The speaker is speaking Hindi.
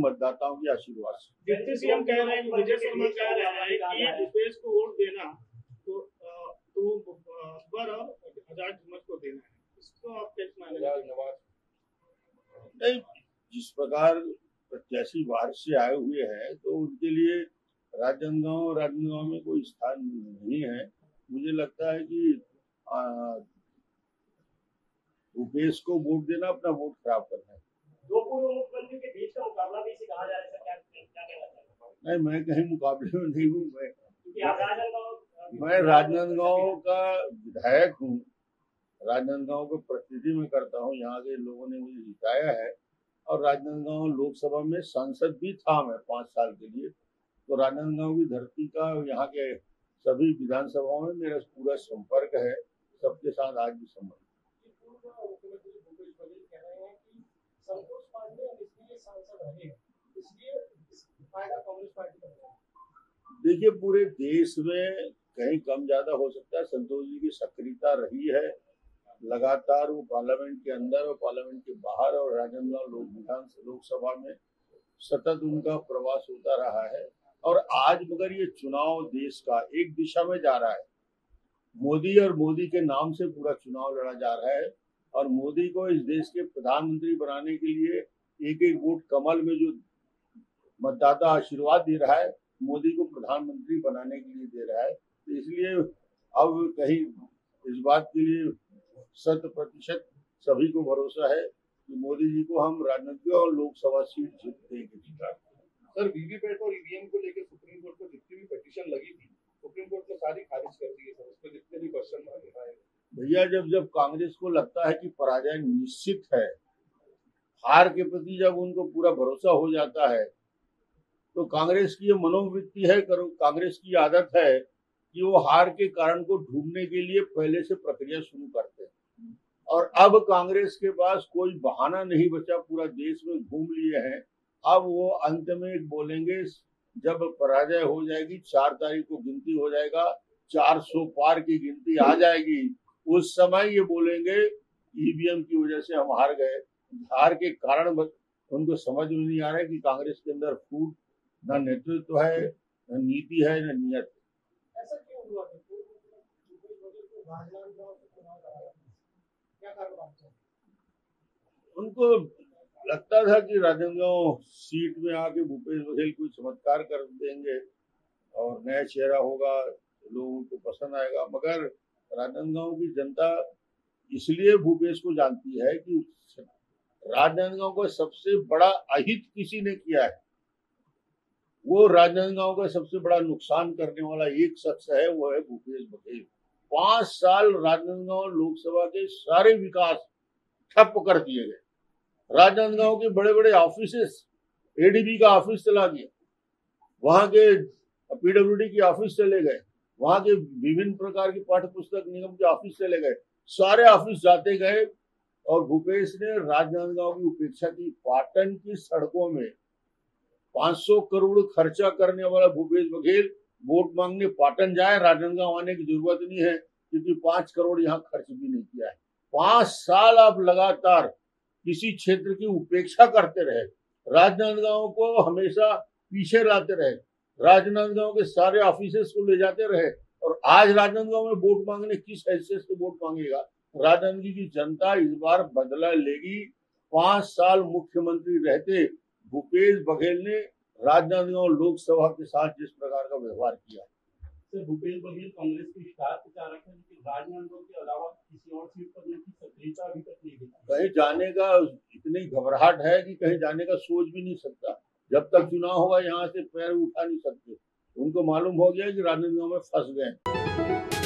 मतदाताओं के आशीर्वाद से। डिप्टी सीएम कह रहे हैं, विजय शर्मा कह रहे हैं कि भूपेश को वोट देना तो अकबर और आजाद हिम्मत को देना है, इसको आप कैसे मानेंगे? नहीं, जिस प्रकार प्रत्याशी बाहर से आए हुए हैं तो उनके लिए राजनांदगांव में कोई स्थान नहीं है। मुझे लगता है कि भूपेश को वोट देना अपना वोट खराब करना है। दो पूर्व मुख्यमंत्री के बीच का मुकाबला भी इसे कहा जा रहा है, क्या कहना चाहेंगे? नहीं, मैं कहीं मुकाबले में नहीं हूँ। मैं राजनांदगांव का विधायक हूँ, राजनांदगांव का प्रतिनिधि में करता हूँ। यहाँ के लोगों ने मुझे जिताया है और राजनांदगांव लोकसभा में सांसद भी था मैं 5 साल के लिए। तो राजनांदगांव की धरती का, यहाँ के सभी विधानसभाओं में मेरा पूरा संपर्क है, सबके साथ आज भी संपर्क। देखिए, पूरे देश में कहीं कम ज्यादा हो सकता है, संतोष जी की सक्रियता रही है लगातार, वो पार्लियामेंट के अंदर और पार्लियामेंट के बाहर और राजनांदगांव लोकसभा में सतत उनका प्रवास होता रहा है। और आज मगर ये चुनाव देश का एक दिशा में जा रहा है, मोदी और मोदी के नाम से पूरा चुनाव लड़ा जा रहा है और मोदी को इस देश के प्रधानमंत्री बनाने के लिए एक एक वोट कमल में जो मतदाता आशीर्वाद दे रहा है, मोदी को प्रधानमंत्री बनाने के लिए दे रहा है। तो इसलिए अब कहीं इस बात के लिए 100% सभी को भरोसा है कि मोदी जी को हम राजनांदगांव लोकसभा सीट जीत देंगे। सर, वीवीपैट और ईवीएम को लेकर सुप्रीम कोर्ट में जितनी भी पिटीशन लगी थी, सुप्रीम कोर्ट ने सारी खारिज कर दी है सर, उस पर जितने भी क्वेश्चन आए। भैया, जब कांग्रेस को लगता है कि पराजय निश्चित है, हार के प्रति जब उनको पूरा भरोसा हो जाता है, तो कांग्रेस की ये मनोवृत्ति है, कांग्रेस की आदत है कि वो हार के कारण को ढूंढने के लिए पहले से प्रक्रिया शुरू करते हैं। और अब कांग्रेस के पास कोई बहाना नहीं बचा, पूरा देश में घूम लिए हैं। अब वो अंत में बोलेंगे, जब पराजय हो जाएगी, 4 तारीख को गिनती हो जाएगा, 400 पार की गिनती आ जाएगी, उस समय ये बोलेंगे ईवीएम की वजह से हम हार गए। हार के कारण उनको समझ में नहीं आ रहा है कि कांग्रेस के अंदर फूट न नेतृत्व है, न नीति है, न नियत। ऐसा क्यों हुआ? उनको लगता था कि राजनांदगांव सीट में आके भूपेश बघेल कोई चमत्कार कर देंगे और नया चेहरा होगा, लोगों को पसंद आएगा। मगर राजनांदगांव की जनता इसलिए भूपेश को जानती है कि राजनांदगांव का सबसे बड़ा अहित किसी ने किया है, वो राजनांदगांव का सबसे बड़ा नुकसान करने वाला एक शख्स है, वो है भूपेश बघेल। 5 साल राजनांदगांव लोकसभा के सारे विकास ठप कर दिए गए। राजनांदगांव के बड़े बड़े ऑफिसेस, एडीबी का ऑफिस चला गया, वहां के पीडब्ल्यूडी की ऑफिस चले गए, वहां के विभिन्न प्रकार के पाठ्य पुस्तक निगम के ऑफिस चले गए, सारे ऑफिस जाते गए। और भूपेश ने राजनांदगांव की उपेक्षा की। पाटन की सड़कों में 500 करोड़ खर्चा करने वाला भूपेश बघेल वोट मांगने पाटन जाए, राजनांदगांव आने की जरूरत नहीं है, क्योंकि 5 करोड़ यहाँ खर्च भी नहीं किया है। 5 साल आप लगातार किसी क्षेत्र की उपेक्षा करते रहे, राजनांदगांव को हमेशा पीछे लाते रहे, राजनांदगांव के सारे ऑफिसेस को ले जाते रहे, और आज राजनांदगांव में वोट मांगने किस हैसियत से वोट मांगेगा? राजनांदगांव की जनता इस बार बदला लेगी। 5 साल मुख्यमंत्री रहते भूपेश बघेल ने राजनांदगांव लोकसभा के साथ जिस प्रकार का व्यवहार किया। सर, भूपेश बघेल कांग्रेस के स्टार प्रचारक हैं, लेकिन राजनांदगांव के अलावा किसी और सीट पर उनकी सक्रियता अभी तक नहीं दिखी। कहीं जाने का इतनी घबराहट है कि कहीं जाने का सोच भी नहीं सकता। जब तक चुनाव होगा यहाँ से पैर उठा नहीं सकते। उनको मालूम हो गया कि राजनांदगांव में फंस गए।